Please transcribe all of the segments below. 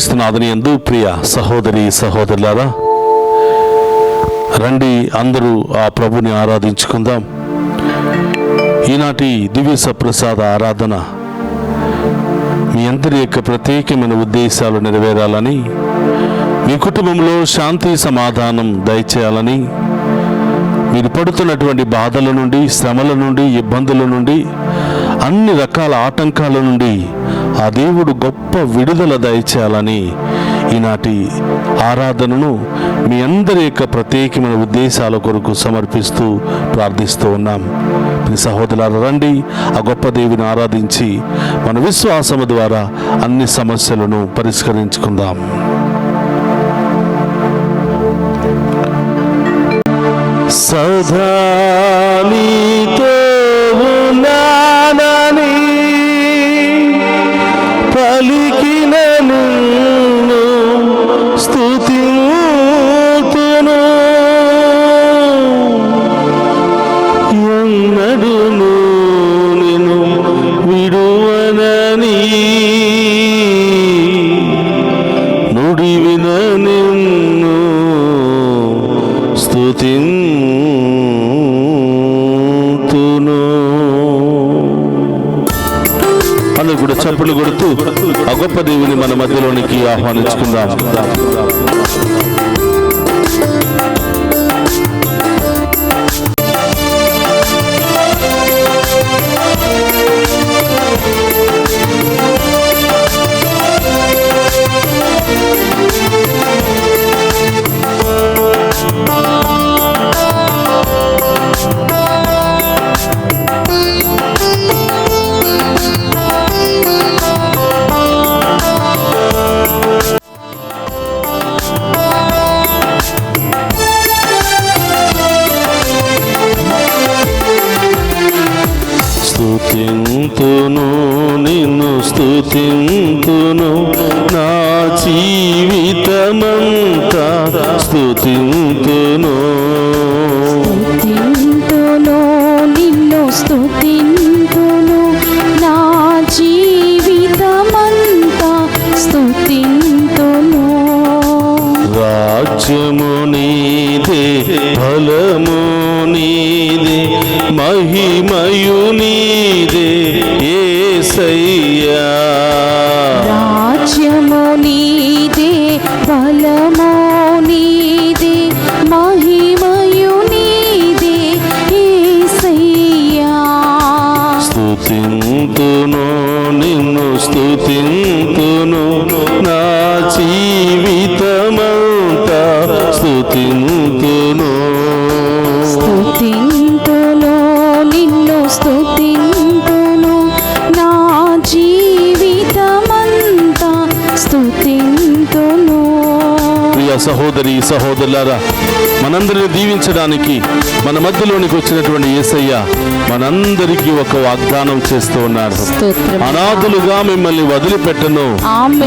క్రీస్తునాథుని యందు ప్రియ సహోదరి సహోదరులారా, రండి అందరూ ఆ ప్రభుని ఆరాధించుకుందాం. ఈనాటి దివ్య సప్రసాద ఆరాధన మీ అందరి యొక్క ప్రత్యేకమైన ఉద్దేశాలు నెరవేరాలని, మీ కుటుంబంలో శాంతి సమాధానం దయచేయాలని, మీరు పడుతున్నటువంటి బాధల నుండి, శ్రమల నుండి, ఇబ్బందుల నుండి, అన్ని రకాల ఆటంకాల నుండి ఆ దేవుడు గొప్ప విడుదల దయచేయాలని ఈనాటి ఆరాధనను మీ అందరి యొక్క ప్రత్యేకమైన ఉద్దేశాల కొరకు సమర్పిస్తూ ప్రార్థిస్తూ ఉన్నాం. మీ సహోదరులారా, రండి ఆ గొప్ప దేవుని ఆరాధించి మన విశ్వాసము ద్వారా అన్ని సమస్యలను పరిష్కరించుకుందాం. సదా నీతో ఉన్నానని పలికిన నిన్ను స్తుతింతును, ఎన్నడును నిన్ను విడువనని నుడివిన నిన్ను స్తుతింతును. అందరూ కూడా చప్పులు కొడుతూ ఆ గొప్ప దేవుని మన మధ్యలోనికి ఆహ్వానించుకుందాం. స్తుతింతును, నిన్ను స్తుతింతును, నా జీవితమంతా స్తుతింతును. స్తుతింతును, నిన్ను స్తుతింతును, నా జీవితమంతా స్తుతింతును. రాజ్యము నీదే, బలము నీదే, మహిమయు నీదే యేసయ్యా. రాజ్యము నీదే, బలము నీదే, మహిమయు నీదే యేసయ్యా. స్తుతింతును, నిన్ను స్తుతింతును, నా జీవితమంతా స్తుతింతును. స్తుతింతును, నిన్ను స్తుతింతును, నా జీవితమంతా స్తుతింతును. ప్రియ సహోదరి సహోదరులారా, మనందరిని దీవించడానికి మన మధ్యలోనికి వచ్చినటువంటి యేసయ్య మనందరికీ ఒక వాగ్దానం చేస్తూ ఉన్నారు. అనాథులుగా మిమ్మల్ని వదిలిపెట్టను,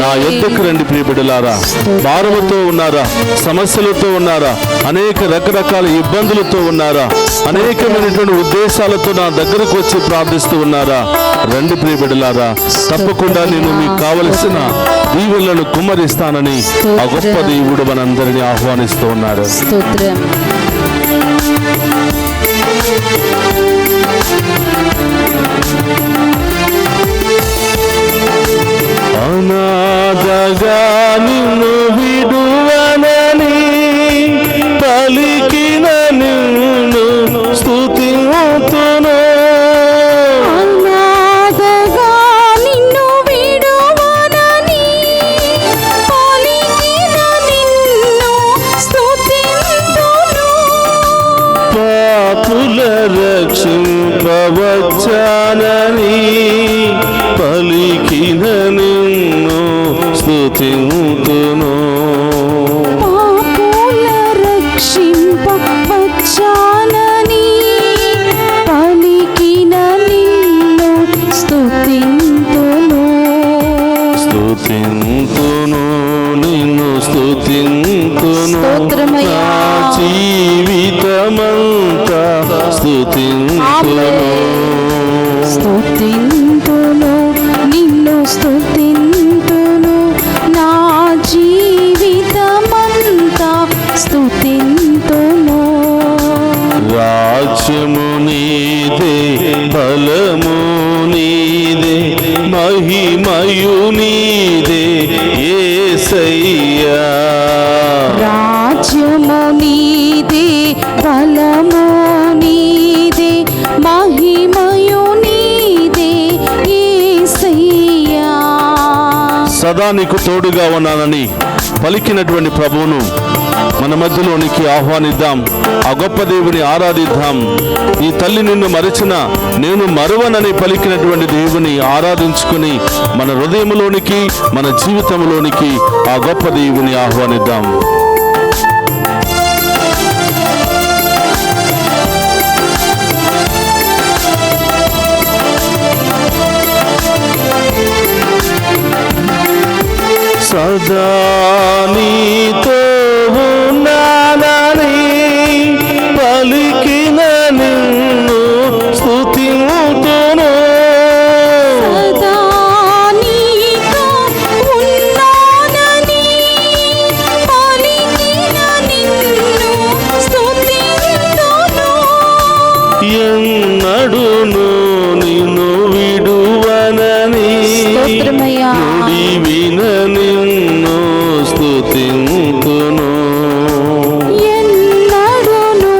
నా యొద్దకు రండి ప్రియబిడ్డలారా. భారముతో ఉన్నారా, సమస్యలతో ఉన్నారా, అనేక రకరకాల ఇబ్బందులతో ఉన్నారా, అనేకమైనటువంటి ఉద్దేశాలతో నా దగ్గరకు వచ్చి ప్రార్థిస్తూ ఉన్నారా, రండి ప్రియబిడ్డలారా. తప్పకుండా నేను మీకు కావలసిన దీవెనలను కుమ్మరిస్తానని ఆ గొప్ప దేవుడు మనందరినీ ఆహ్వానిస్తూ ఉన్నాడు. స్తోత్రం. అనాథగా నిన్ను విడువనని పలికిన నిన్ను స్తుతింతును. అనాథగా నిన్ను విడువనని పలికిన నిన్ను స్తుతింతును. పాపుల రక్షింపవచ్చానని పలికిన నిన్ను స్తుతింతును. పాపుల రక్షింపవచ్చానని పలికిన నిన్ను స్తుతింతును. స్తుతింతును, నిన్ను స్తుతింతును, స్తోత్రమయ్యా. నా జీవితమంతా స్తుతింతును. స్తుతింతును, నిన్ను స్తుతింతును, నా మహిమయు నీదే యేసయ్యా. రాజ్యము నీదే, బలము నీదే, మహిమయు నీదే యేసయ్యా. సదా నీకు తోడుగా ఉన్నానని పలికినటువంటి ప్రభువును మన మధ్యలోనికి ఆహ్వానిద్దాం. ఆ గొప్ప దేవుని ఆరాధిద్దాం. ఈ తల్లి నిన్ను మరచిన నేను మరువనని పలికినటువంటి దేవుని ఆరాధించుకుని మన హృదయంలోనికి మన జీవితంలోనికి ఆ గొప్ప దేవుని ఆహ్వానిద్దాం. సదా నీతో ఉన్నానని పలికిన నిన్ను స్తుతింతును. సదా నీతో ఉన్నానని పలికిన నిన్ను స్తుతింతును. ఎన్నడును నిన్ను విడువనని స్తోత్రమయ్యా. విన నిన్ను స్తుతింతును. ఎన్నడును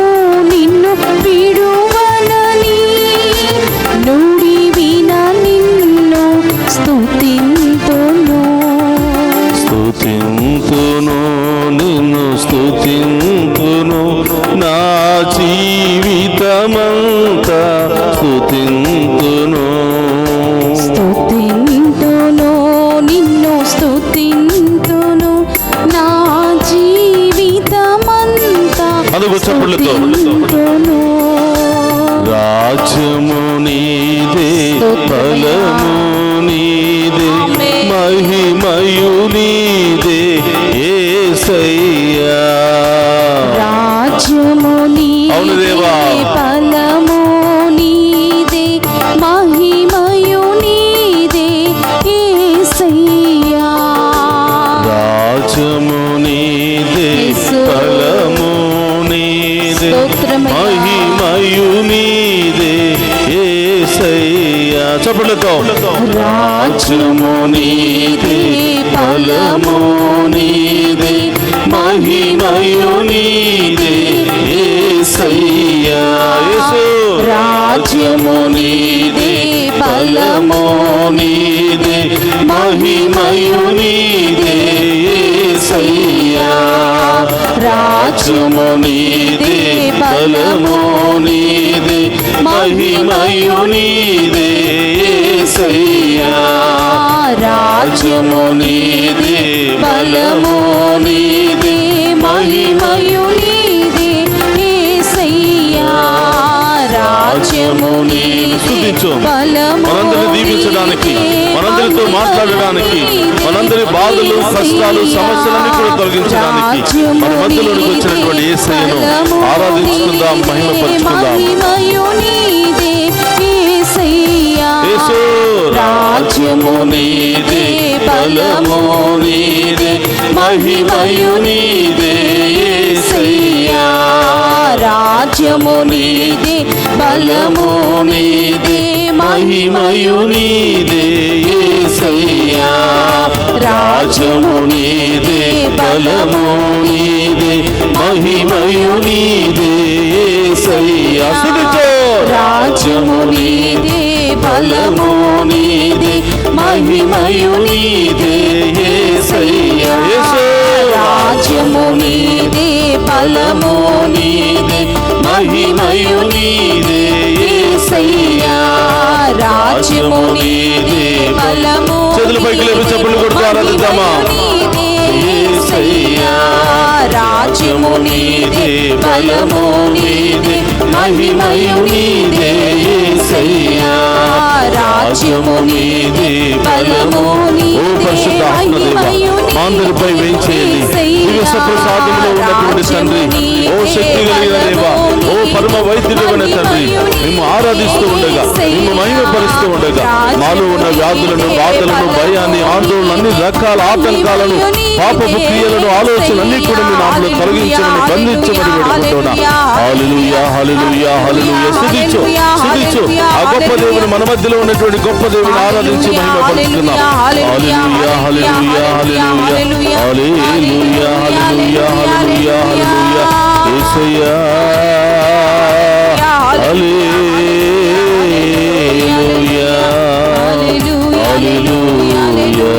నిన్ను విడువనని నుడి విన నిన్ను స్తుతింతును. స్తుతింతును నిన్ను స్తుతింతును నా జీవితమంతా స్తుతింతును. స్తుతింతును నిన్ను స్తుతింతును నా జీవితమంతా అదుగు చప్పుళ్ళతో. స్తుతింతును. రాజ్యము నీదే, బలము నీదే, మహిమయు నీదే యేసయ్యా. రాజ్యము అవును నీదే, దేవా. బలము నీదే, మహిమయు నీదే యేసయ్యా. రాజ్యము నీదే, యేసు. బలము నీదే, స్తోత్రమయ్యా. మహిమయు నీదే యేసయ్యా. చప్పుళ్ళతో. రాజ్యము నీదే, బలము నీదే, మహిమయు నీదే యేసయ్యా. యేసు. రాజ్యము నీదే, బలము నీదే, మహిమయు నీదే యేసయ్యా. రాజ్యము నీదే, బలము నీదే, మహిమయు నీదే యేసయ్యా. రాజ్యము నీదే, బలము నీదే, మహిమయు నీదే యేసయ్యా. రాజ్యము నీదే, స్తుతించు. మనందరిని దీవించడానికి, మనందరితో మాట్లాడడానికి, మనందరి బాధలు కష్టాలు సమస్యలన్నీ కూడా తొలగించడానికి మన మధ్యలోనికి వచ్చినటువంటి యేసయ్యను ఆరాధించుకుందాం, మహిమపరుచుకుందాం. యేసు. రాజ్యము నీదే, బలము నీదే, మహిమయు నీదే యేసయ్యా. రాజ్యము నీదే, బలము నీదే, మహిమయు నీదే యేసయ్యా. రాజ్యము నీదే, బలము నీదే, మహిమయు నీదే యేసయ్యా. స్తుతించు. రాజ్యము నీదే, బలము నీదే, మహిమయు నీదే యేసయ్యా. యేసు. రాజ్యము నీదే, బలము నీదే, మహిమయు నీదే యేసయ్యా. రాజ్యము నీదే, బలము చేతుల పైకి లేపి చప్పుళ్ళు కొడుతూ ఆరాధిద్దామా? యేసయ్యా. రాజ్యము నీదే, బలము నీదే, మహిమయు నీదే యేసయ్యా. రాజ్యము నీదే, బలము నీదే, ఓ పరిశుద్ధ ఆత్మదేవ, మా అందరిపై వేయించేయండి. దివ్య ప్రసాదంలో ఉన్నటువంటి తండ్రి, ఓ శక్తి కలిగిన దేవా, ఓ పరమ వైద్యుడైన తండ్రి, మేము ఆరాధిస్తూ ఉండగా, మేము మహిమపరుస్తూ ఉండగా, మాలో ఉన్న వ్యాధులను, బాధలను, భయాన్ని, ఆందోళన, అన్ని రకాల ఆటంకాలను పాపపు క్రియలను ఆలోచనలన్నీ కూడా మీ నామములో తొలగించమని బంధించమని వేడుకుంటున్నా. హల్లెలూయా హల్లెలూయా హల్లెలూయా. స్తుతించు స్తుతించు ఆ గొప్ప దేవుని, మన మధ్యలో ఉన్నటువంటి గొప్ప దేవుని ఆరాధించి మహిమపరుస్తున్నాం. హల్లెలూయా హల్లెలూయా హల్లెలూయా హల్లెలూయా హల్లెలూయా హల్లెలూయా హల్లెలూయా యేసయ్యా హల్లెలూయా హల్లెలూయా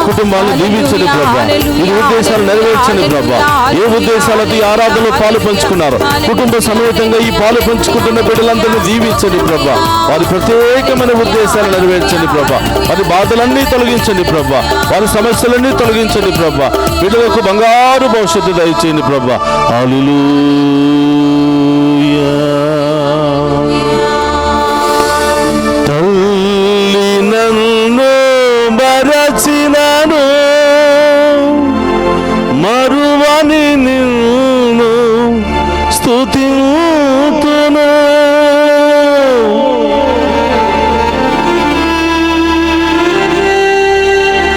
కుటుంబాలను దీవించండి ప్రభా. ఈ ఉద్దేశాలు నెరవేర్చండి ప్రభా. ఏ ఉద్దేశాలతో ఈ ఆరాధనలో పాలు పంచుకున్నారు కుటుంబ సమేతంగా ఈ పాలు పంచుకుంటున్న బిడ్డలందరినీ దీవించండి ప్రభా. వారి ప్రత్యేకమైన ఉద్దేశాలు నెరవేర్చండి ప్రభా. వారి బాధలన్నీ తొలగించండి ప్రభా. వారి సమస్యలన్నీ తొలగించండి ప్రభా. బిడ్డలకు బంగారు భవిష్యత్తు దయచేయండి ప్రభా. హల్లెలూయా. తల్లి నన్ను మరచినను మరువని నిన్ను స్తుతింతును.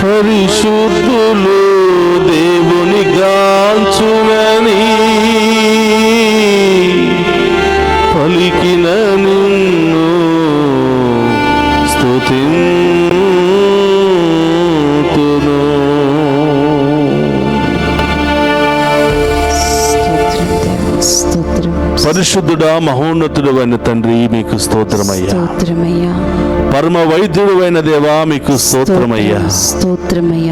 పరిశుద్ధులు దేవుని గాంచునని పలికిన నిన్ను స్తుతింతును. పరిశుద్ధుడా మహోన్నతుడు అయిన తండ్రి మీకు స్తోత్రమయ్యా. పరమ వైద్యుడు అయిన దేవా మీకు స్తోత్రమయ్యా.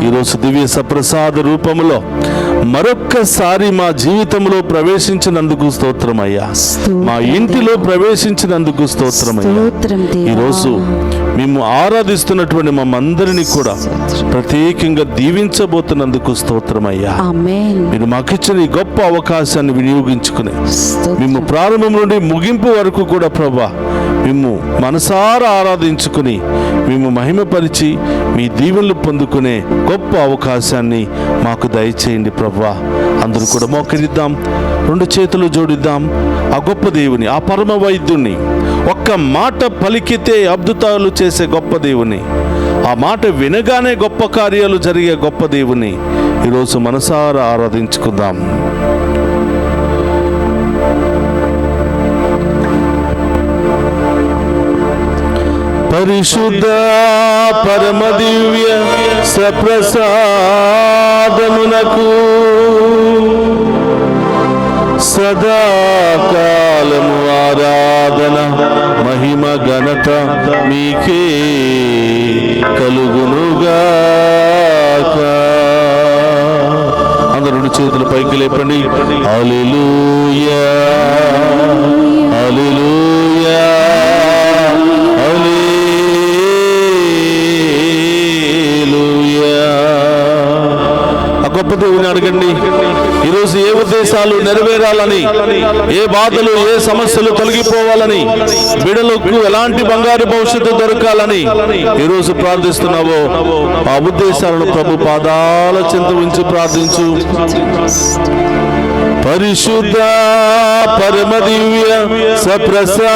ఈరోజు దివ్య సప్రసాద రూపములో మరొక్కసారి మా జీవితంలో ప్రవేశించినందుకు స్తోత్రమయ్యా. మా ఇంటిలో ప్రవేశించినందుకు స్తోత్రమయ్యా. ఈరోజు మేము ఆరాధిస్తున్నటువంటి మమ్మందరినీ కూడా ప్రత్యేకంగా దీవించబోతున్నందుకు స్తోత్రమయ్యా. మీరు మాకిచ్చిన ఈ గొప్ప అవకాశాన్ని వినియోగించుకుని మేము ప్రారంభం నుండి ముగింపు వరకు కూడా ప్రభా మేము మనసారా ఆరాధించుకుని మేము మహిమపరిచి మీ దీవెనలు పొందుకునే గొప్ప అవకాశాన్ని మాకు దయచేయండి ప్రభా. అందరూ కూడా మోకరిద్దాం, రెండు చేతులు జోడిద్దాం. ఆ గొప్ప దేవుని, ఆ పరమ వైద్యుని, ఒక్క మాట పలికితే అద్భుతాలు చేసే గొప్ప దేవుని, ఆ మాట వినగానే గొప్ప కార్యాలు జరిగే గొప్ప దేవుని ఈరోజు మనసారా ఆరాధించుకుందాం. పరిశుద్ధ పరమ దివ్య సప్రసాదమునకు సదాకాలము ఆరాధన మహిమ ఘనత మీకే కలుగునుగాక. అందరూ రెండు చేతులు పైకి లేపండి. హల్లెలూయా హల్లెలూయా గొప్ప దేవుని అడగండి. ఈరోజు ఏ ఉద్దేశాలు నెరవేరాలని, ఏ బాధలు ఏ సమస్యలు తొలగిపోవాలని, బిడ్డలకు ఎలాంటి బంగారు భవిష్యత్తు దొరకాలని ఈరోజు ప్రార్థిస్తున్నావో ఆ ఉద్దేశాలను ప్రభు పాదాల చెంత ఉంచి ప్రార్థించు. పరిశుద్ధ పరమ దివ్య సప్రసాదమునకు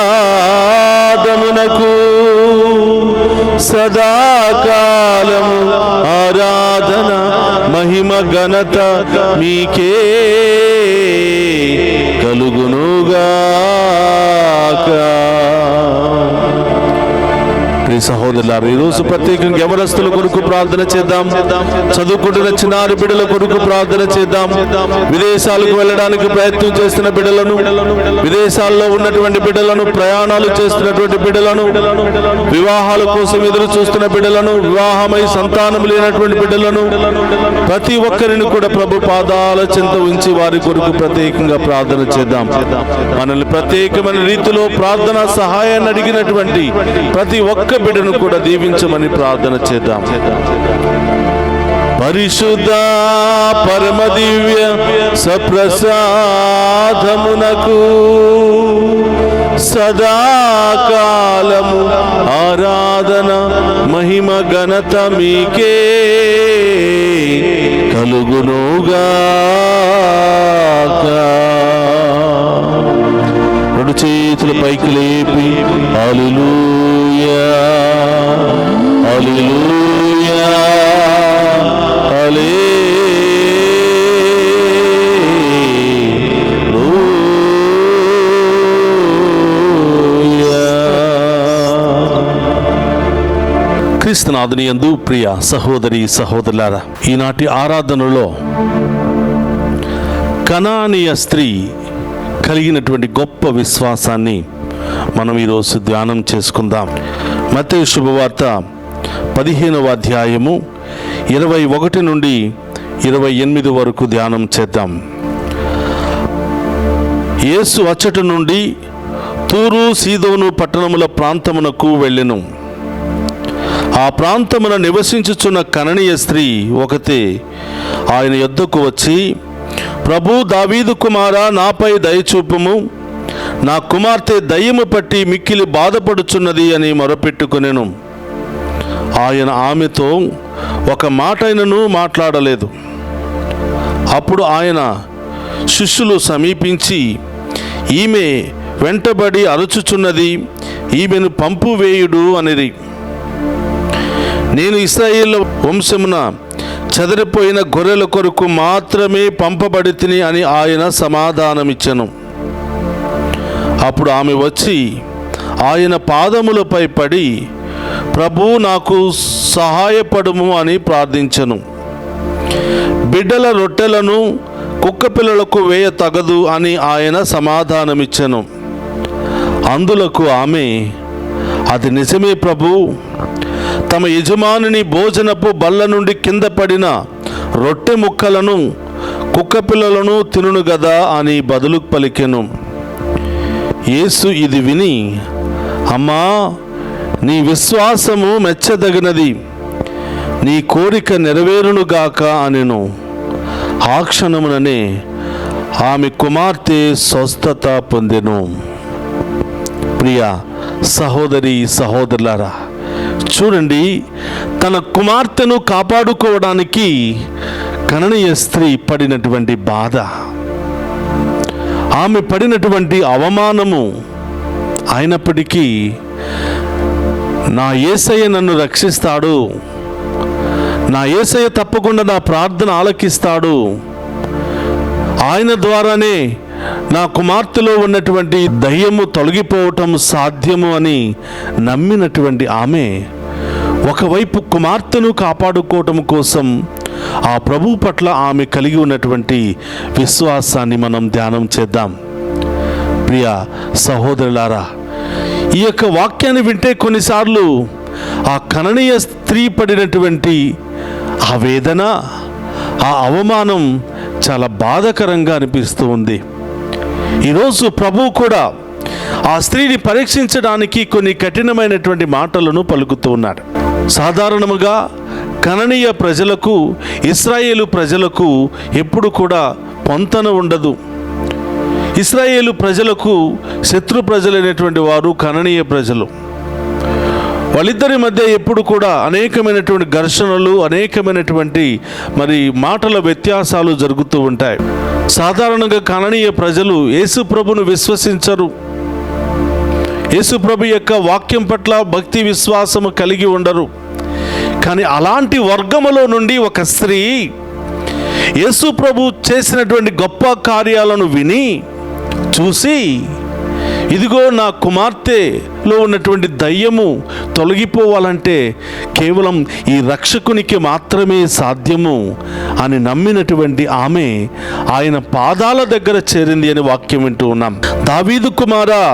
సదాకాలము ఆరాధన మహిమ ఘనత మీకే కలుగునుగాక. ప్రియ సహోదరులారా, ఈరోజు ప్రత్యేకంగా యవనస్తుల కొరకు ప్రార్థన చేద్దాం. చదువుకుంటున్న చిన్నారి బిడ్డల కొరకు ప్రార్థన చేద్దాం. విదేశాలకు వెళ్ళడానికి ప్రయత్నం చేస్తున్న బిడ్డలను, విదేశాల్లో ఉన్నటువంటి బిడ్డలను, ప్రయాణాలు చేస్తున్నటువంటి బిడ్డలను, వివాహాల కోసం ఎదురు చూస్తున్న బిడ్డలను, వివాహమై సంతానం లేనటువంటి బిడ్డలను, ప్రతి ఒక్కరిని కూడా ప్రభు పాదాల చెంత ఉంచి వారి కొరకు ప్రత్యేకంగా ప్రార్థన చేద్దాం. మనల్ని ప్రత్యేకమైన రీతిలో ప్రార్థన సహాయాన్ని అడిగినటువంటి ప్రతి ఒక్క బిడ్డను కూడా దీవించమని ప్రార్థన చేద్దాం. పరిశుద్ధ పరమ దివ్య సప్రసాదమునకు సదాకాలము ఆరాధన మహిమ ఘనత మీకే కలుగునుగాక. రెండు చేతుల పైకి లేపి హల్లెలూయా హల్లెలూయా హల్లెలూయా. క్రీస్తునాథుని యందు ప్రియ సహోదరి సహోదరులారా, ఈనాటి ఆరాధనలో కనానీయ స్త్రీ కలిగినటువంటి గొప్ప విశ్వాసాన్ని మనం ఈరోజు ధ్యానం చేసుకుందాం. మత్తయి శుభవార్త 15వ అధ్యాయము 21 నుండి 28 వరకు ధ్యానం చేద్దాం. యేసు అచ్చట నుండి తూరు సీదోను పట్టణముల ప్రాంతమునకు వెళ్ళెను. ఆ ప్రాంతమున నివసించుచున్న కనానీయ స్త్రీ ఒకతే ఆయన యొద్దకు వచ్చి, ప్రభు, దావీదు కుమారా, నాపై దయచూపుము, నా కుమార్తె దయ్యము పట్టి మిక్కిలి బాధపడుచున్నది అని మొరపెట్టుకొనెను. ఆయన ఆమెతో ఒక మాటైనను మాట్లాడలేదు. అప్పుడు ఆయన శిష్యులు సమీపించి, ఈమె వెంటబడి అరుచుచున్నది, ఈమెను పంపువేయుడు అనిరి. నేను ఇశ్రాయేలు వంశమున చెదరిపోయిన గొర్రెల కొరకు మాత్రమే పంపబడి తిని అని ఆయన సమాధానమిచ్చెను. అప్పుడు ఆమె వచ్చి ఆయన పాదములపై పడి, ప్రభు, నాకు సహాయపడుము అని ప్రార్థించెను. బిడ్డల రొట్టెలను కుక్కపిల్లలకు వేయ తగదు అని ఆయన సమాధానమిచ్చెను. అందులకు ఆమె, అది నిజమే ప్రభు, తమ యజమానుని భోజనపు బల్ల నుండి కింద పడిన రొట్టె ముక్కలను కుక్కపిల్లలను తినును గదా అని బదులు పలికెను. యేసు ఇది విని, అమ్మా, నీ విశ్వాసము మెచ్చదగినది, నీ కోరిక నెరవేరునుగాక అనెను. ఆ క్షణముననే ఆమె కుమార్తె స్వస్థత పొందెను. ప్రియ సహోదరి సహోదరులారా, చూడండి, తన కుమార్తెను కాపాడుకోవడానికి కనానీయ స్త్రీ పడినటువంటి బాధ, ఆమె పడినటువంటి అవమానము, అయినప్పటికీ నా యేసయ్య నన్ను రక్షిస్తాడు, నా యేసయ్య తప్పకుండా నా ప్రార్థన ఆలకిస్తాడు, ఆయన ద్వారానే నా కుమార్తెలో ఉన్నటువంటి దయ్యము తొలగిపోవటం సాధ్యము అని నమ్మినటువంటి ఆమె ఒకవైపు కుమార్తెను కాపాడుకోవటం కోసం ఆ ప్రభు పట్ల ఆమె కలిగి ఉన్నటువంటి విశ్వాసాన్ని మనం ధ్యానం చేద్దాం. ప్రియ సహోదరులారా, ఈ యొక్క వాక్యాన్ని వింటే కొన్నిసార్లు ఆ కనానీయ స్త్రీ పడినటువంటి ఆ వేదన, ఆ అవమానం చాలా బాధాకరంగా అనిపిస్తూ ఉంది. ఈరోజు ప్రభువు కూడా ఆ స్త్రీని పరీక్షించడానికి కొన్ని కఠినమైనటువంటి మాటలను పలుకుతూ ఉన్నాడు. సాధారణముగా కనానీయ ప్రజలకు, ఇశ్రాయేలు ప్రజలకు ఎప్పుడు కూడా పొంతన ఉండదు. ఇశ్రాయేలు ప్రజలకు శత్రు ప్రజలైనటువంటి వారు కనానీయ ప్రజలు. వాళ్ళిద్దరి మధ్య ఎప్పుడు కూడా అనేకమైనటువంటి ఘర్షణలు, అనేకమైనటువంటి మాటల వ్యత్యాసాలు జరుగుతూ ఉంటాయి. సాధారణంగా కనానీయ ప్రజలు యేసు ప్రభును విశ్వసించరు. యేసు ప్రభు యొక్క వాక్యం పట్ల భక్తి విశ్వాసము కలిగి ఉండరు. కానీ అలాంటి వర్గములో నుండి ఒక స్త్రీ యేసు ప్రభు చేసినటువంటి గొప్ప కార్యాలను విని చూసి, ఇదిగో నా కుమార్తెలో ఉన్నటువంటి దయ్యము తొలగిపోవాలంటే కేవలం ఈ రక్షకునికి మాత్రమే సాధ్యము అని నమ్మినటువంటి ఆమె ఆయన పాదాల దగ్గర చేరింది అని వాక్యం వింటూ ఉన్నాం. దావీదు కుమారా,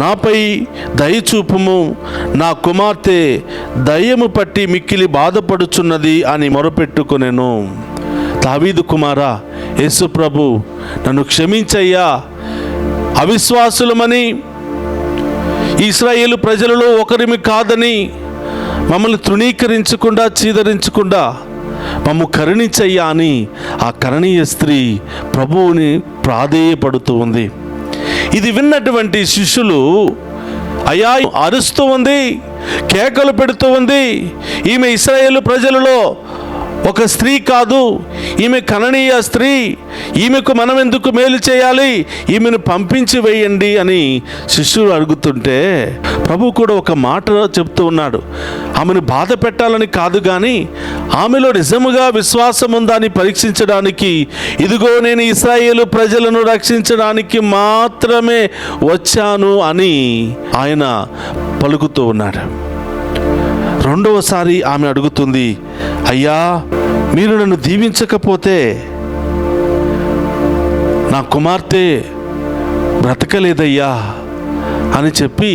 నాపై దయచూపుము, నా కుమార్తె దయ్యము పట్టి మిక్కిలి బాధపడుచున్నది అని మొరపెట్టుకొనెను. దావీదు కుమారా, యేసు ప్రభు, నన్ను క్షమించయ్యా, అవిశ్వాసులమని, ఇశ్రాయేలు ప్రజలలో ఒకరిమి కాదని మమ్మల్ని తృణీకరించకుండా, చీదరించకుండా మమ్ము కరుణించయ్యా అని ఆ కనానీయ స్త్రీ ప్రభువుని ప్రాధేయపడుతూ ఉంది. ఇది విన్నటువంటి శిష్యులు, అయ్యా, అరుస్తూ ఉంది, కేకలు పెడుతూ ఉంది, ఈమె ఇశ్రాయేలు ప్రజలలో ఒక స్త్రీ కాదు, ఈమె కననీయ స్త్రీ, ఈమెకు మనం ఎందుకు మేలు చేయాలి, ఈమెను పంపించి వేయండి అని శిష్యులు అడుగుతుంటే ప్రభు కూడా ఒక మాట చెప్తూ ఉన్నాడు. ఆమెను బాధ పెట్టాలని కాదు, కానీ ఆమెలో నిజముగా విశ్వాసం ఉందా అని పరీక్షించడానికి, ఇదిగో నేను ఇశ్రాయేలు ప్రజలను రక్షించడానికి మాత్రమే వచ్చాను అని ఆయన పలుకుతూ ఉన్నాడు. రెండవసారి ఆమె అడుగుతుంది, అయ్యా మీరు నన్ను దీవించకపోతే నా కుమార్తె బ్రతకలేదయ్యా అని చెప్పి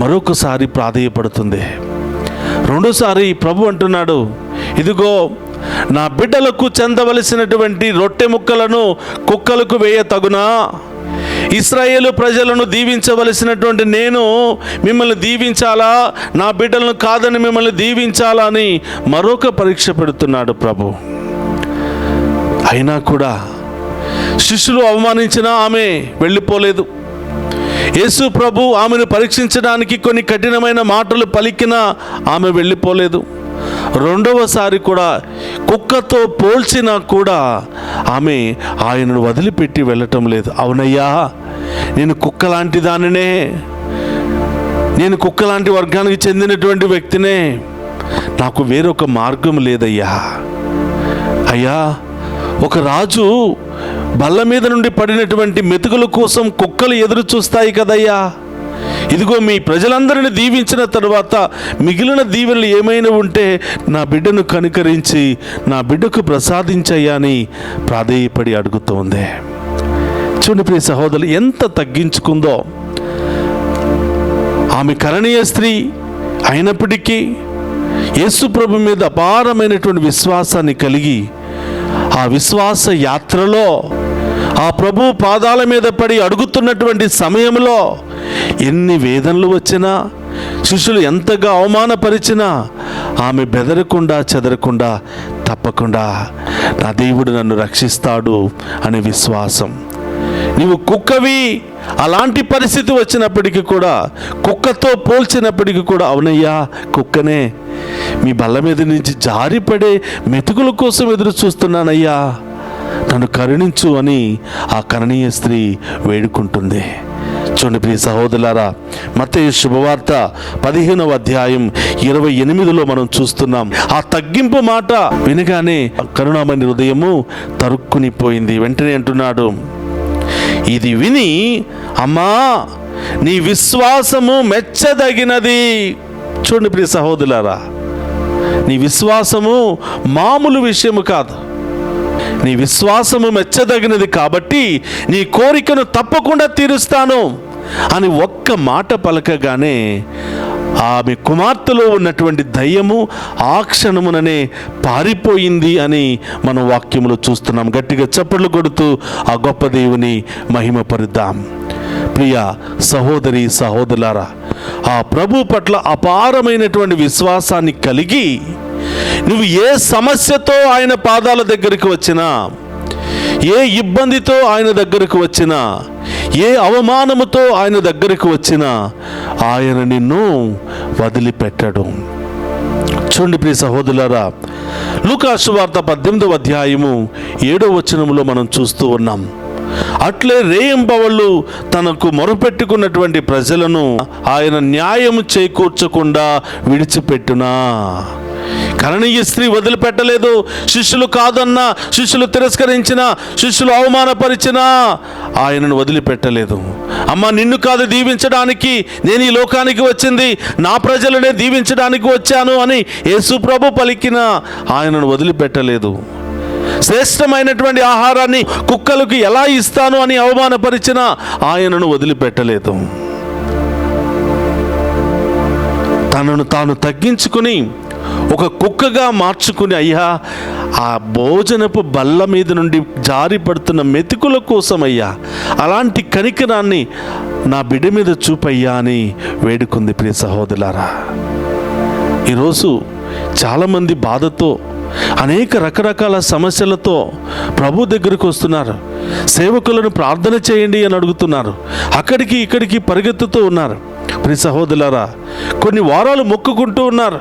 మరొకసారి ప్రాధేయపడుతుంది. రెండోసారి ప్రభు అంటున్నాడు, ఇదిగో నా బిడ్డలకు చెందవలసినటువంటి రొట్టె ముక్కలను కుక్కలకు వేయ తగునా? ఇశ్రాయేలు ప్రజలను దీవించవలసినటువంటి నేను మిమ్మల్ని దీవించాలా, నా బిడ్డలను కాదని మిమ్మల్ని దీవించాలా అని మరొక పరీక్ష పెడుతున్నాడు ప్రభు. అయినా కూడా శిష్యులు అవమానించినా ఆమె వెళ్ళిపోలేదు. యేసు ప్రభు ఆమెను పరీక్షించడానికి కొన్ని కఠినమైన మాటలు పలికినా ఆమె వెళ్ళిపోలేదు. రెండవసారి కూడా కుక్కతో పోల్చినా కూడా ఆమె ఆయనను వదిలిపెట్టి వెళ్ళటం లేదు. అవునయ్యా, నేను కుక్క లాంటి దానినే, నేను కుక్క లాంటి వర్గానికి చెందినటువంటి వ్యక్తినే, నాకు వేరొక మార్గం లేదయ్యా. అయ్యా, ఒక రాజు బల్ల మీద నుండి పడినటువంటి మెతుకుల కోసం కుక్కలు ఎదురు చూస్తాయి కదయ్యా. ఇదిగో మీ ప్రజలందరిని దీవించిన తరువాత మిగిలిన దీవెనలు ఏమైనా ఉంటే నా బిడ్డను కనికరించి నా బిడ్డకు ప్రసాదించయ్యా అని ప్రాధేయపడి అడుగుతోంది. చూడండి ప్రియ సహోదరులు, ఎంత తగ్గించుకుందో. ఆమె కరణీయ స్త్రీ అయినప్పటికీ యేసు ప్రభు మీద అపారమైనటువంటి విశ్వాసాన్ని కలిగి ఆ విశ్వాస యాత్రలో ఆ ప్రభు పాదాల మీద పడి అడుగుతున్నటువంటి సమయంలో ఎన్ని వేదనలు వచ్చినా, శిష్యులు ఎంతగా అవమానపరిచినా ఆమె బెదరకుండా చెదరకుండా తప్పకుండా నా దేవుడు నన్ను రక్షిస్తాడు అనే విశ్వాసం. నీవు కుక్కవి, అలాంటి పరిస్థితి వచ్చినప్పటికీ కూడా, కుక్కతో పోల్చినప్పటికీ కూడా, అవునయ్యా కుక్కనే, మీ బల్ల మీద నుంచి జారిపడే మెతుకుల కోసం ఎదురు చూస్తున్నానయ్యా, నన్ను కరుణించు అని ఆ కరణీయ స్త్రీ వేడుకుంటుంది. చూడండి ప్రియ సహోదరులారా, మత్తయి శుభవార్త 15వ అధ్యాయం 28లో మనం చూస్తున్నాం. ఆ తగ్గింపు మాట వినగానే కరుణామణి హృదయము తరుక్కునిపోయింది. వెంటనే అంటున్నాడు, ఇది విని అమ్మా నీ విశ్వాసము మెచ్చదగినది. చూడండి ప్రియ సహోదరులారా, నీ విశ్వాసము మామూలు విషయము కాదు. నీ విశ్వాసము మెచ్చదగినది కాబట్టి నీ కోరికను తప్పకుండా తీరుస్తాను అని ఒక్క మాట పలకగానే ఆమె కుమార్తెలో ఉన్నటువంటి దయ్యము ఆ క్షణముననే పారిపోయింది అని మనం వాక్యములో చూస్తున్నాం. గట్టిగా చప్పట్లు కొడుతూ ఆ గొప్ప దేవుని మహిమపరుద్దాం. ప్రియ సహోదరి సహోదరులారా, ఆ ప్రభు పట్ల అపారమైనటువంటి విశ్వాసాన్ని కలిగి నువ్వు ఏ సమస్యతో ఆయన పాదాల దగ్గరికి వచ్చినా, ఏ ఇబ్బందితో ఆయన దగ్గరకు వచ్చినా, ఏ అవమానముతో ఆయన దగ్గరకు వచ్చినా ఆయన నిన్ను వదిలిపెట్టడు. చూడండి ప్రియ సహోదరులారా, లూకా సువార్త 18వ అధ్యాయము 7వ వచనములో మనం చూస్తూ ఉన్నాం. అట్లే రేయింబవళ్ళు తనకు మొరపెట్టుకున్నటువంటి ప్రజలను ఆయన న్యాయం చేకూర్చకుండా విడిచిపెట్టునా. కరణీయ స్త్రీ వదిలిపెట్టలేదు. శిష్యులు కాదన్నా, శిష్యులు తిరస్కరించినా, శిష్యులు అవమానపరిచినా ఆయనను వదిలిపెట్టలేదు. అమ్మ నిన్ను కాదు దీవించడానికి నేను ఈ లోకానికి వచ్చింది, నా ప్రజలనే దీవించడానికి వచ్చాను అని యేసు ప్రభు పలికిన ఆయనను వదిలిపెట్టలేదు. శ్రేష్టమైనటువంటి ఆహారాన్ని కుక్కలకు ఎలా ఇస్తాను అని అవమానపరిచిన ఆయనను వదిలిపెట్టలేదు. తనను తాను తగ్గించుకుని ఒక కుక్కగా మార్చుకుని, అయ్యా ఆ భోజనపు బల్ల మీద నుండి జారి పడుతున్న మెతుకుల కోసం అయ్యా అలాంటి కనికరాన్ని నా బిడ్డ మీద చూపయ్యా అని వేడుకుంది. ప్రియ సహోదరులారా, ఈరోజు చాలామంది బాధతో అనేక రకరకాల సమస్యలతో ప్రభు దగ్గరికి వస్తున్నారు. సేవకులను ప్రార్థన చేయండి అని అడుగుతున్నారు. అక్కడికి ఇక్కడికి పరిగెత్తుతూ ఉన్నారు. ప్రియ సహోదరులారా, కొన్ని వారాలు మొక్కుకుంటూ ఉన్నారు.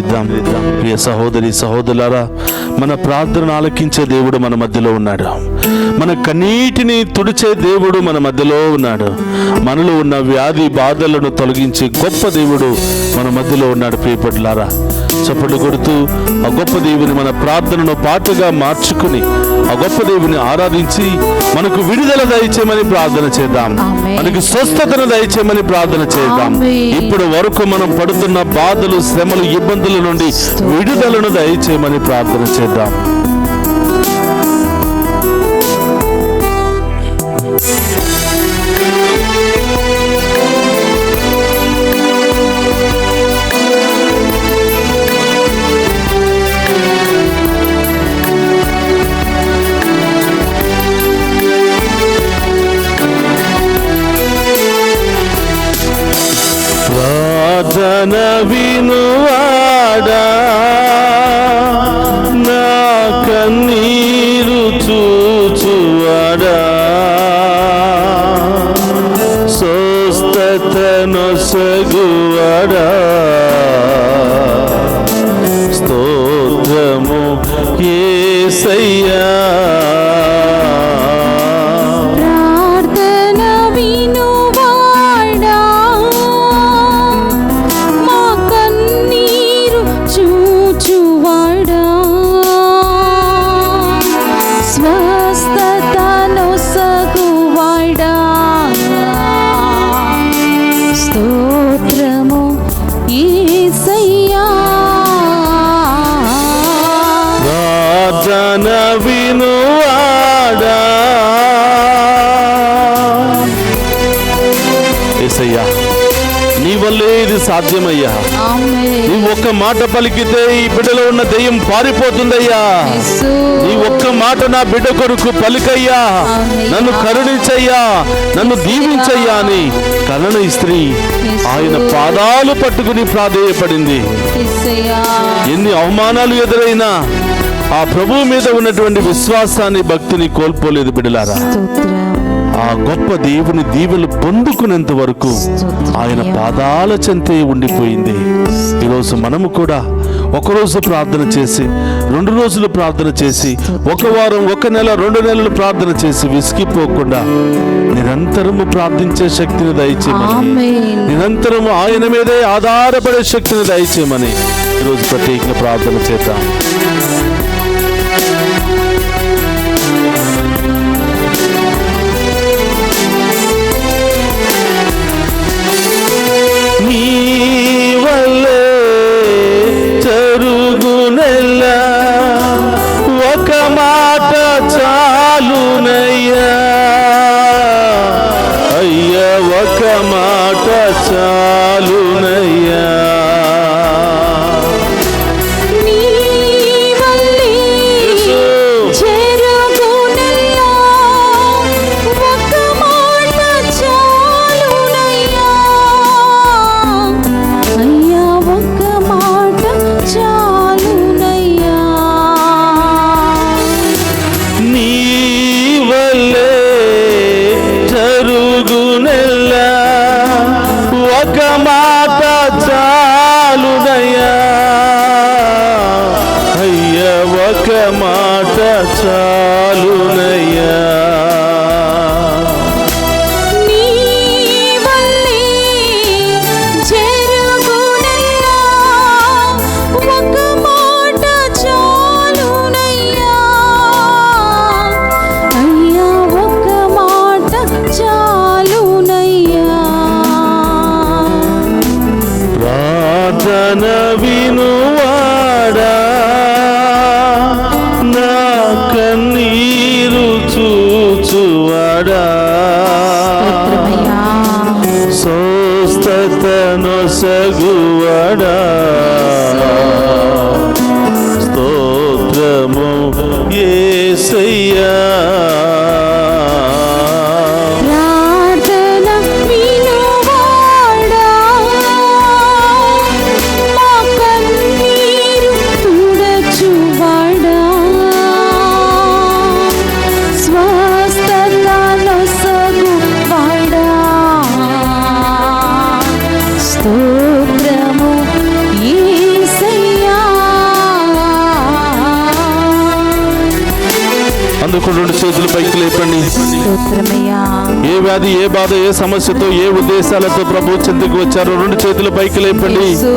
మోకరిద్దాం. ప్రియ సహోదరి సహోదరులారా, మన ప్రార్థన ఆలకించే దేవుడు మన మధ్యలో ఉన్నాడు. మన కన్నీటిని తుడిచే దేవుడు మన మధ్యలో ఉన్నాడు. మనలో ఉన్న వ్యాధి బాధలను తొలగించే గొప్ప దేవుడు మన మధ్యలో ఉన్నాడు. ప్రియపడ్లారా, చప్పట్లు కొడుతూ ఆ గొప్ప దేవుని మన ప్రార్థనను పాటగా మార్చుకుని ఆ గొప్ప దేవుని ఆరాధించి మనకు విడుదల దయచేయమని ప్రార్థన చేద్దాం. మనకు స్వస్థతను దయచేయమని ప్రార్థన చేద్దాం. ఇప్పటి వరకు మనం పడుతున్న బాధలు, శ్రమలు, ఇబ్బందుల నుండి విడుదలను దయచేయమని ప్రార్థన చేద్దాం. ప్రార్థన వినువాడా, నా కన్నీరు చూచువాడా, స్వస్థతనొసగువాడా, స్తోత్రము యేసయ్యా. వినువాడా, యేసయ్యా, నీ వల్లే ఇది సాధ్యమయ్యా. నీ ఒక్క మాట పలికితే ఈ బిడ్డలో ఉన్న దెయ్యం పారిపోతుందయ్యా. నీ ఒక్క మాట నా బిడ్డ కొరకు పలికయ్యా, నన్ను కరుణించయ్యా, నన్ను దీవించయ్యా అని కలన స్త్రీ ఆయన పాదాలు పట్టుకుని ప్రాధేయపడింది. ఎన్ని అవమానాలు ఎదురైనా ఆ ప్రభువు మీద ఉన్నటువంటి విశ్వాసాన్ని, భక్తిని కోల్పోలేదు బిడ్డలారా. ఆ గొప్ప దేవుని దీవెలు పొందుకునేంత వరకు ఆయన పాదాల చెంతే ఉండిపోయింది. ఈరోజు మనము కూడా ఒకరోజు ప్రార్థన చేసి, 2 రోజులు ప్రార్థన చేసి, 1 వారం, 1 నెల, 2 నెలలు ప్రార్థన చేసి విసిగిపోకుండా నిరంతరము ప్రార్థించే శక్తిని దయచేయమని, నిరంతరము ఆయన మీదే ఆధారపడే శక్తిని దయచేయమని ఈరోజు ప్రత్యేకంగా ప్రార్థన చేద్దాం. నీ వల్లే జరుగునెల్లా, ఒక మాట చాలునయ్యా, అయ్యా ఒక మాట చాలునయ్యా. చాలునయ్యా, నీ వల్లే జరుగునయ్యా, ఒక మాట చాలునయ్యా, అయ్యా ఒక మాట చాలునయ్యా. ప్రార్థన వినువాడా, నా కన్నీరు చూచువాడా, స్వస్థతనొసగువాడా, స్తోత్రము యేసయ్యా. స్తోత్రము యేసయ్యా. అందుకు రెండు చేతులు పైకి లేపండి. స్తోత్రమయ్యా. ఏ వ్యాధి, ఏ బాధ, ఏ సమస్యతో, ఏ ఉద్దేశాలతో ప్రభు చెంతకు వచ్చారో రెండు చేతులు పైకి లేపండి. యేసు,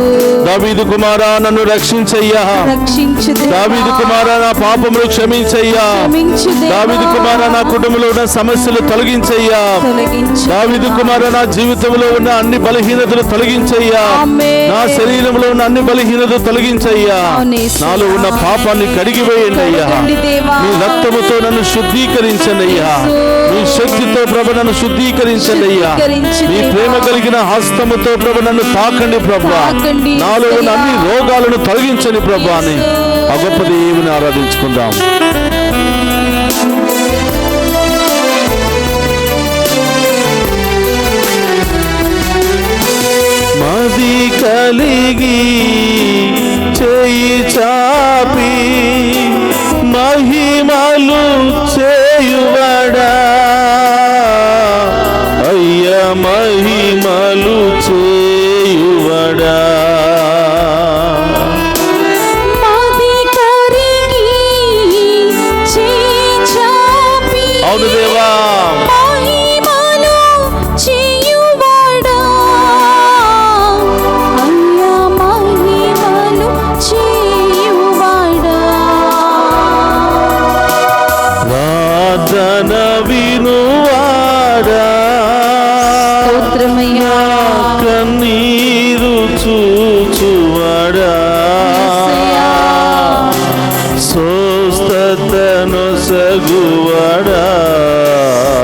దావీదు కుమారా నన్ను రక్షించయ్యా. రక్షించు దేవా. దావీదు కుమారా నా పాపములు క్షమించయ్యా. క్షమించు దేవా. దావీదు కుమారా నా కుటుంబంలో ఉన్న సమస్యలు తొలగించయ్యా. తొలగించు. దావీదు కుమారా నా జీవితంలో ఉన్న అన్ని బలహీనతలు తొలగించయ్యా. ఆమేన్. నా శరీరంలో ఉన్న అన్ని బలహీనతలు తొలగించయ్యా. అవును యేసు. నాలో ఉన్న పాపాన్ని కడిగివేయండి అయ్యా. కడగండి దేవా. మీ రక్తముతో నన్ను శుద్ధీకరించండి అయ్యా. యేసు. మీ శక్తితో ప్రభు నన్ను శుద్ధీకరించండి అయ్యా. శుద్ధీకరించు మీ దేవా. ప్రేమ కలిగిన హస్తముతో ప్రభు నన్ను తాకండి ప్రభు. తాకండి నాలో ఉన్న యేసయ్యా. అన్ని రోగాలను తొలగించండి ప్రభు అని ఆ గొప్ప దేవుని ఆరాధించుకుందాం. మది కలిగి చేయి చాపి మహిమలు చేయువడా అయ్య మహిమలు చేయువడా. మది కరిగి చేయి చాపి అవును దేవా. మహిమలు చేయువాడా. అయ్యా మహిమలు చేయువాడా. ప్రార్థన వినువాడా. స్తోత్రమయ్యా. కన్నీరు చూచువాడా. యేసయ్యా. స్వస్థతను సగువాడా.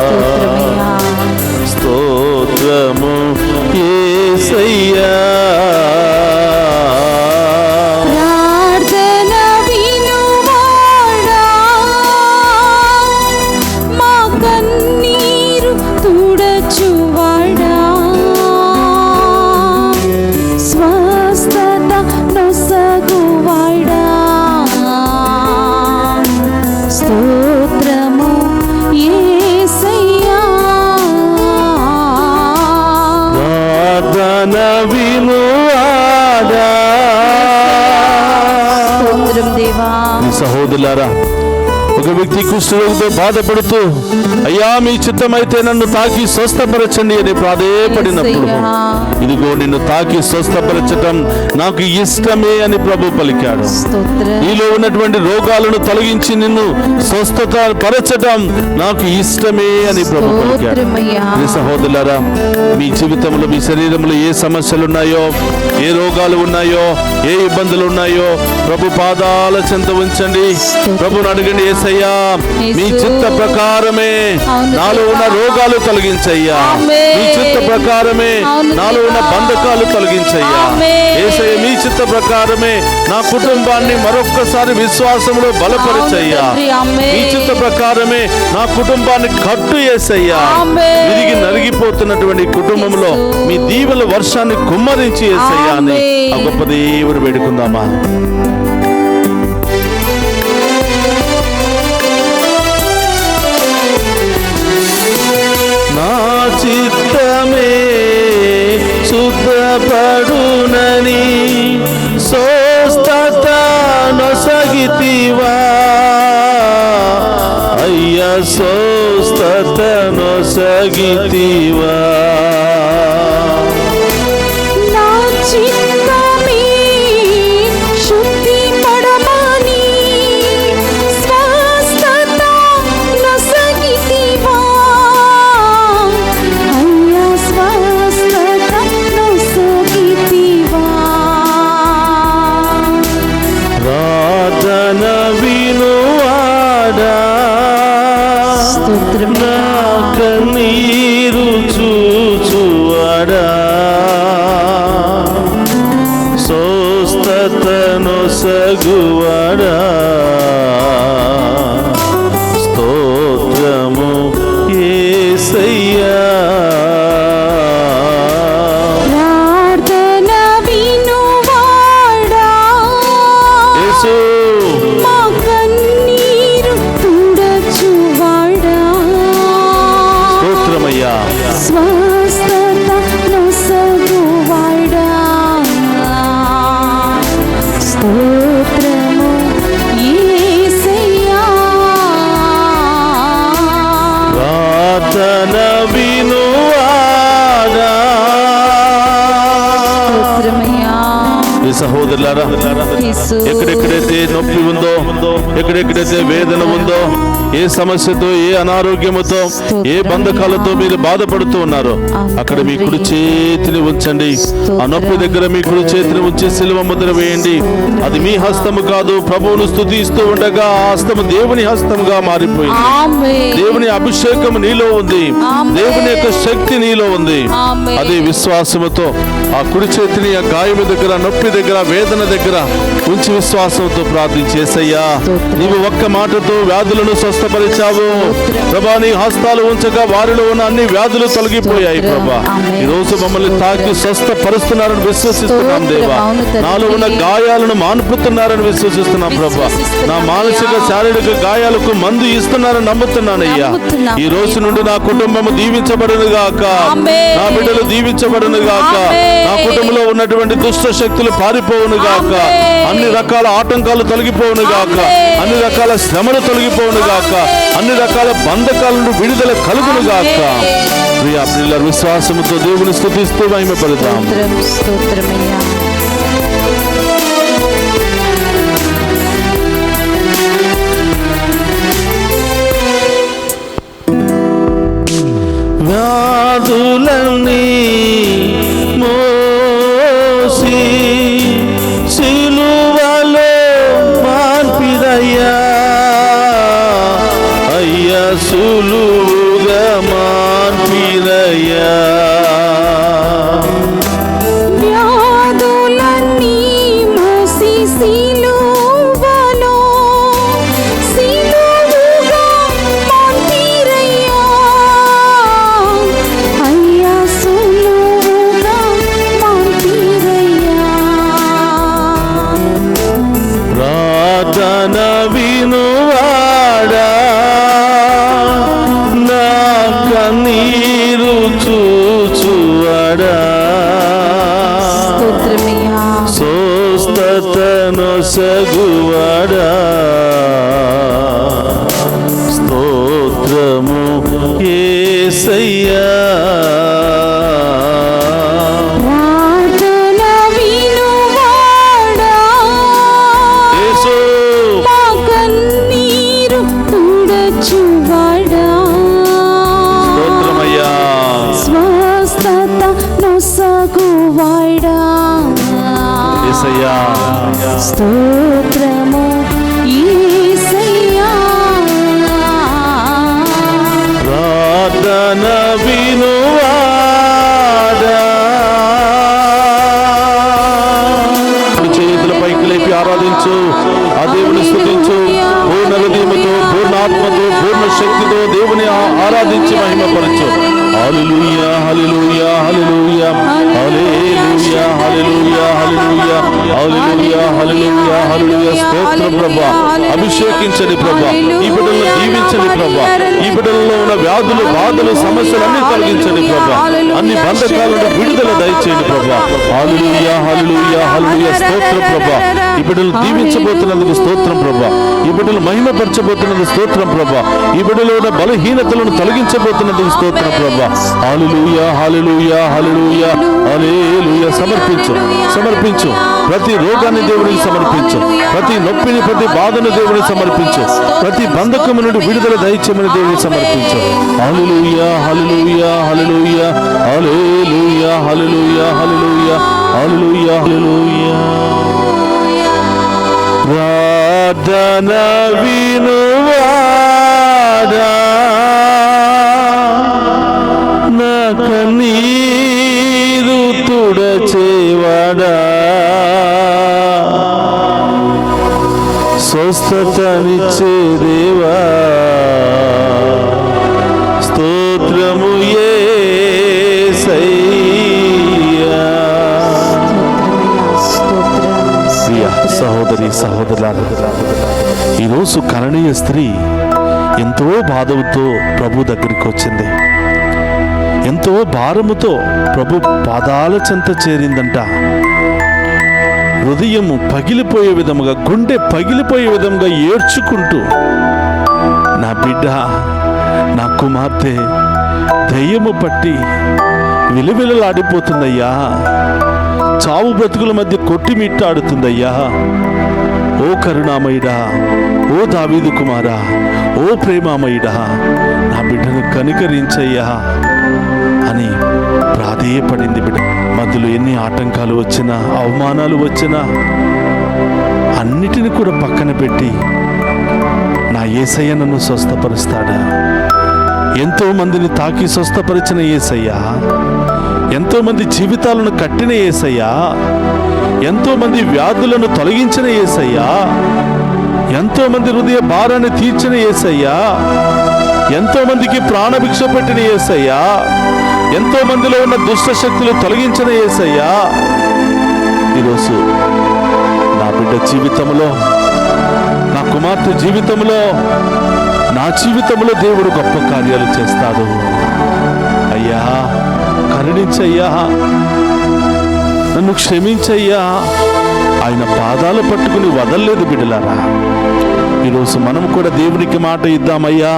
స్తోత్రమయ్యా. స్తోత్రము యేసయ్యా. ప్రార్థన వినువాడా. మా కన్నీరు తుడచువాడా. స్వస్థత నొసగువాడా. స్తోత్రము యేసయ్యా. ప్రార్థన వినువాడా. స్తోత్రం దేవా. మీ సహోదరులారా, ఒక వ్యక్తి కుష్ఠరోగితో బాధపడుతూ అయ్యా మీ చిత్తమైతే నన్ను తాకి స్వస్థపరచండి అని ప్రాధేయపడినప్పుడు యేసయ్యా. ఇదిగో నిన్ను తాకి స్వస్థపరచటం నాకు ఇష్టమే అని ప్రభు పలికాడు. స్తోత్రం. నీలో ఉన్నటువంటి రోగాలను తొలగించి నిన్ను స్వస్థత పరచటం నాకు ఇష్టమే అని ప్రభు పలికాడు. స్తోత్రమయ్యా. మీ సహోదరులారా, మీ జీవితంలో మీ శరీరంలో ఏ సమస్యలు ఉన్నాయో, ఏ రోగాలు ఉన్నాయో, ఏ ఇబ్బందులు ఉన్నాయో ప్రభు పాదాల చెంత ఉంచండి. ప్రభుని అడగండి, యేసయ్యా మీ చిత్త ప్రకారమే నాలో ఉన్న రోగాలు తొలగించయ్యా. మీ చిత్త ప్రకారమే నాలో ఉన్న బంధకాలు తొలగించయ్యా. యేసయ్య మీ చిత్త ప్రకారమే నా కుటుంబాన్ని మరొక్కసారి విశ్వాసంలో బలపరచయ్యా. మీ చిత్త ప్రకారమే నా కుటుంబాన్ని కట్టు యేసయ్యా. విరిగి నలిగిపోతున్నటువంటి కుటుంబంలో మీ దీవెల వర్షాన్ని కుమ్మరించి యేసయ్యా అని ఆ గొప్ప దేవుడు వేడుకుందామా. నా చిత్తమే శుద్ధపడునని స్వస్థత నొసగితివా అయ్యా. స్వస్థత నొసగితివా. నా చిత్తమే శుద్ధి పడమని స్వస్థత నొసగితివా. అయ్యా స్వస్థత నొసగితివా. ప్రార్థన వినువాడా. స్తోత్రం. నా కన్నీరు చూచువాడా. స్వస్థతను సగువాడా. స్తోత్రము యేసయ్యా. ప్రార్థన వినువాడా. యేసు మా కన్నీరు తుడచువాడా. స్తోత్రమయ్యా. స్వస్థత నొసగువాడా. స్తోత్రము సహోదరులారా, యేసు ఎక్కడెక్కడైతే నొప్పి ఉందో, ఎక్కడెక్కడైతే వేదన ఉందో, ఏ సమస్యతో, ఏ అనారోగ్యముతో, ఏ బంధకాలతో మీరు బాధపడుతూ ఉన్నారో అక్కడ మీ కుడి చేతిని ఉంచండి. ఆ నొప్పి దగ్గర మీ కుడి చేతిని ఉంచి సిలువ ముద్ర వేయండి. అది మీ హస్తము కాదు. ప్రభువును స్తుతిస్తూ ఉండగా ఆ హస్తము దేవుని హస్తముగా మారిపోయింది. ఆమేన్. దేవుని అభిషేకం నీలో ఉంది. దేవుని యొక్క శక్తి నీలో ఉంది. అదే విశ్వాసముతో ఆ కుడి చేతిని ఆ గాయము దగ్గర, నొప్పి దగ్గర, వేదన దగ్గర ఉంచి విశ్వాసంతో ప్రార్థించేసయ్యా, నీవు ఒక్క మాటతో వ్యాధులను స్వస్థపరిచావు ప్రభా. నీ హస్తాలు ఉంచగా వారిలో ఉన్న అన్ని వ్యాధులు తొలగిపోయాయి ప్రభా. ఈ రోజు మమ్మల్ని తాకి స్వస్థపరుస్తున్నారని విశ్వసిస్తున్నాం దేవా. నాలో ఉన్న గాయాలను మాన్పుతున్నారని విశ్వసిస్తున్నాం ప్రభా. నా మానసిక శారీరక గాయాలకు మందు ఇస్తున్నారని నమ్ముతున్నానయ్యా. ఈ రోజు నుండి నా కుటుంబము దీవించబడును గాక, నా బిడ్డలు దీవించబడును గాక, నా కుటుంబంలో ఉన్నటువంటి దుష్ట శక్తులు పారిపోవును గాక, అన్ని రకాల ఆటంకాలు తొలగిపోవును గాక, అన్ని రకాల శ్రమలు తొలగిపోవును గాక, అన్ని రకాల బంధకాల నుండి విడుదల కలుగును గాక. ప్రియా పిల్లల విశ్వాసముతో దేవుని స్తుతిస్తూ మహిమపడతాం. స్తోత్రమయ్యా. వ్యాధులన్నీ మోసి సిలువలో మార్పిదయ్యా, అయ్యా సులువుగా మార్పిదయ్యా. వ్యాధులన్నీ మోసి సిలువలో సిలువుగా మార్పిరయ్యా, అయ్యా సులువుగా మార్పిరయ్యా. ప్రార్థన వినువాడా, నా కన్నీరు చూచువాడా, స్తోత్రమయ్యా. స్వస్థతను సగువాడా, స్తోత్రము యేసయ్యా. ప్రార్థన వినువాడా, యేసు మా కన్నీరు తుడచువాడా, స్తోత్రమయ్యా. స్వస్థత నొసగువాడా, యేసయ్యా. స్తోత్రము యేసయ్యా. ప్రార్థన వినువాడా, చేతుల పైకి లేపి ఆరాధించు, ఆ దేవుని స్తుతించు. పూర్ణ హృదయముతో, పూర్ణ ఆత్మతో, పూర్ణ శక్తితో దేవుని ఆరాధించి మహిమపరచు. హల్లెలూయా, హల్లెలూయా, హల్లెలూయా, హల్లెలూయా, హల్లెలూయా, హల్లెలూయా, హల్లెలూయా, హల్లెలూయా, హల్లెలూయా. స్తోత్రం ప్రభా. అభిషేకించండి ప్రభా. ఈ బిడ్డలను దీవించండి ప్రభా. ఈ బిడ్డలలో ఉన్న వ్యాధులు, బాధలు, సమస్యలు అన్ని తొలగించండి ప్రభా. అన్ని బంధకాలను విడుదల దయచేయండి ప్రభా. హల్లెలూయా, హల్లెలూయా, హల్లెలూయా. స్తోత్రం ప్రభా. ఈ బిడ్డలు దీవించబోతున్నందుకు స్తోత్రం ప్రభా. ఈ బిడ్డలు మహిమపరచబోతున్నందుకు స్తోత్రం ప్రభా. ఈ బిడ్డలో ఉన్న బలహీనతలను తొలగించబోతున్నందుకు స్తోత్రం ప్రభా. హల్లెలూయా, హల్లెలూయా, హల్లెలూయా, హల్లెలూయా. సమర్పించు, సమర్పించు. ప్రతి రోగాన్ని దేవునికి సమర్పించు. ప్రతి నొప్పిని, ప్రతి బాధను దేవునికి సమర్పించు. ప్రతి బంధకము నుండి విడుదల దయచేయమని దేవునికి సమర్పించు. హల్లెలూయా, హల్లెలూయా, హల్లెలూయా, హల్లెలూయా, హల్లెలూయా, హల్లెలూయా, హల్లెలూయా, హల్లెలూయా. ప్రార్థన వినువాడా, నా కన్నీరు తుడచేవాడా, స్వస్థతనిచ్చే దేవా, స్తోత్రము యేసయ్యా. ప్రియ సహోదరి సహోదరులారా, ఈరోజు కరణీయ స్త్రీ ఎంతో బాధతో ప్రభు దగ్గరికి వచ్చింది. ఎంతో భారముతో ప్రభు పాదాల చెంత చేరిందంట. హృదయము పగిలిపోయే విధముగా, గుండె పగిలిపోయే విధముగా ఏడ్చుకుంటూ, నా బిడ్డ, నా కుమార్తె దయ్యము పట్టి విలువిలలాడిపోతుందయ్యా, చావు బ్రతుకుల మధ్య కొట్టిమిట్టాడుతుందయ్యా. ఓ కరుణామయుడా, ఓ దావీదు కుమారా, ఓ ప్రేమామయుడా, నా బిడ్డను కనికరించయ్యా అని ప్రాధేయపడింది బిడ్డ. మధ్యలో ఎన్ని ఆటంకాలు వచ్చినా, అవమానాలు వచ్చినా అన్నిటిని కూడా పక్కన పెట్టి నా యేసయ్య నన్ను స్వస్థపరుస్తాడా? ఎంతో మందిని తాకి స్వస్థపరిచిన యేసయ్య, ఎంతో మంది జీవితాలను కట్టిన యేసయ్య, ఎంతో మంది వ్యాధులను తొలగించిన యేసయ్య, ఎంతో మంది హృదయ భారాన్ని తీర్చిన యేసయ్య, ఎంతో మందికి ప్రాణభిక్ష పెట్టిన యేసయ్య, ఎంతో మందిలో ఉన్న దుష్ట శక్తులు తొలగించిన యేసయ్య, ఈరోజు నా బిడ్డ జీవితంలో, నా కుమార్తె జీవితంలో, నా జీవితంలో దేవుడు గొప్ప కార్యాలు చేస్తాడు. అయ్యా కరుణించయ్యా, నన్ను క్షమించయ్యా. ఆయన పాదాలు పట్టుకుని వదలలేదు బిడ్డలారా. ఈరోజు మనం కూడా దేవునికి మాట ఇద్దామయ్యా.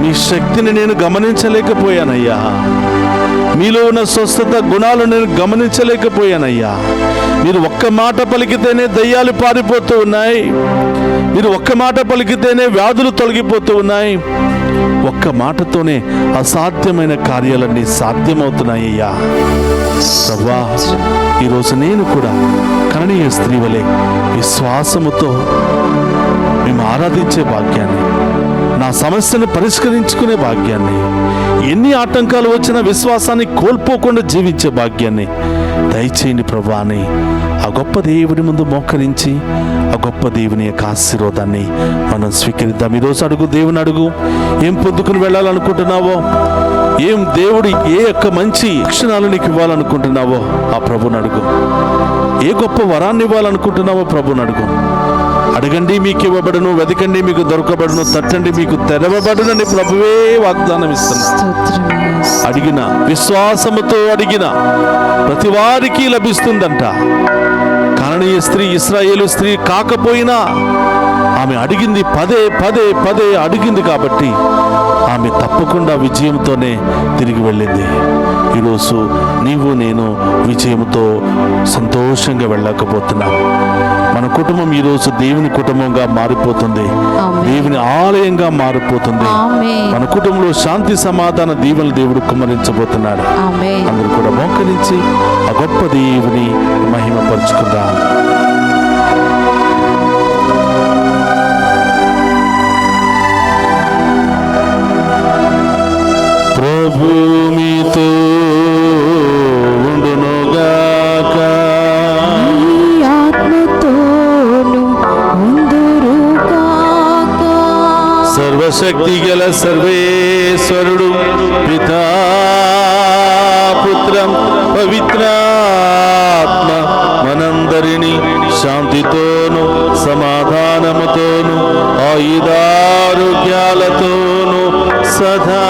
మీ శక్తిని నేను గమనించలేకపోయానయ్యా, మీలో ఉన్న స్వస్థత గుణాలు నేను గమనించలేకపోయానయ్యా. మీరు ఒక్క మాట పలికితేనే దయ్యాలు పారిపోతూ ఉన్నాయి, మీరు ఒక్క మాట పలికితేనే వ్యాధులు తొలగిపోతూ ఉన్నాయి, ఒక్క మాటతోనే అసాధ్యమైన కార్యాలన్నీ సాధ్యమవుతున్నాయ్యా. ప్రభువా, ఈరోజు నేను కూడా కరణీయ స్త్రీ వలె విశ్వాసముతో మేము ఆరాధించే భాగ్యాన్ని, నా సమస్యను పరిష్కరించుకునే భాగ్యాన్ని, ఎన్ని ఆటంకాలు వచ్చినా విశ్వాసాన్ని కోల్పోకుండా జీవించే భాగ్యాన్ని దయచేయండి ప్రభువా అని ఆ గొప్ప దేవుని ముందు మోకరించి ఆ గొప్ప దేవుని యొక్క ఆశీర్వాదాన్ని మనం స్వీకరిద్దాం. ఈరోజు అడుగు, దేవుని అడుగు. ఏం పొందుకుని వెళ్ళాలనుకుంటున్నావో, ఏం దేవుడు ఏ యొక్క మంచి లక్షణాలు నీకు ఇవ్వాలనుకుంటున్నావో ఆ ప్రభుని అడుగు. ఏ గొప్ప వరాన్ని ఇవ్వాలనుకుంటున్నావో ప్రభుని అడుగు. అడగండి మీకు ఇవ్వబడును, వెతకండి మీకు దొరకబడును, తట్టండి మీకు తెరవబడునని ప్రభువే వాగ్దానం ఇస్తున్నాడు. అడిగిన, విశ్వాసముతో అడిగిన ప్రతి వారికి లభిస్తుందంట. కనానీయ స్త్రీ ఇశ్రాయేలు స్త్రీ కాకపోయినా ఆమె అడిగింది, పదే పదే పదే అడిగింది కాబట్టి ఆమె తప్పకుండా విజయంతోనే తిరిగి వెళ్ళింది. ఈరోజు నీవు నేను విజయంతో సంతోషంగా వెళ్ళకపోతున్నాం. మన కుటుంబం ఈరోజు దేవుని కుటుంబంగా మారిపోతుంది, దేవుని ఆలయంగా మారిపోతుంది. మన కుటుంబంలో శాంతి సమాధాన దీవెనలు దేవుడు కుమ్మరించబోతున్నాడు. అందరూ కూడా మోకరించి ఆ గొప్ప దేవుని మహిమపరుచుకుందాం. ప్రభు మీతో ఉండునుగాక, ఆత్మతోను ఉందురుగాక. సర్వశక్తి గల సర్వేశ్వరుడు పితా పుత్రం పవిత్రాత్మ మనందరినీ శాంతితోను సమాధానముతోను ఆయుధారోగ్యాలతోను సదా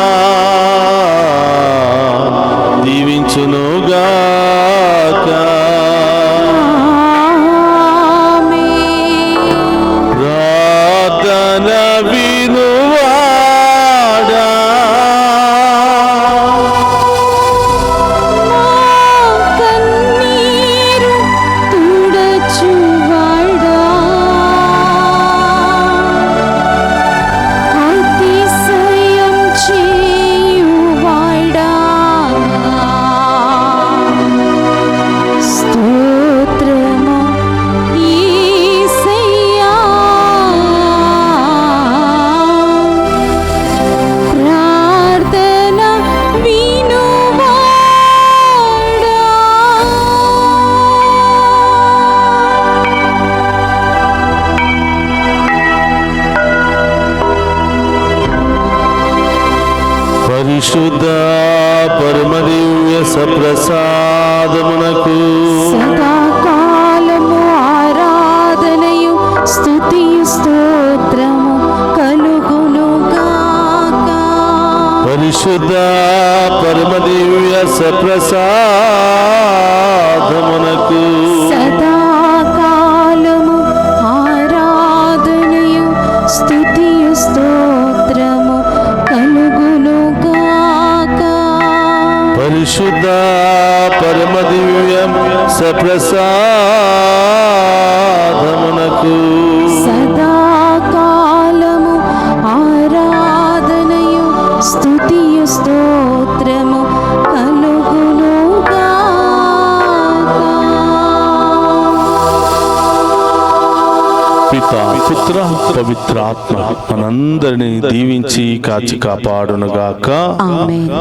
దీవించునుగాక. ప్రార్థన వినువాడా, కన్నీరు తుడచువాడా, అతిశయం చేయువాడా, స్తోత్రము యేసయ్యా. ప్రార్థన వినువాడా, పరిశుద్ధ పరమదివ్య సప్రసాదమునకు సదాకాలము ఆరాధనయు స్తుతియు స్తోత్రము కలుగునుగాక. పరిశుద్ధ పరమదివ్య సప్రసాదమునకు సదాకాలము ఆరాధనయు స్తుతియు స్తోత్రము కలుగునుగాక. పరిశుద్ధ పరమదివ్య సప్రసాదమునకు సదాకాలము ఆరాధనయు స్తుతియు స్తోత్రము కలుగునుగాక. పితా పుత్ర పవిత్రాత్మ మనందరినీ దీవించి కాచి కాపాడునుగాక. ఆమేన్.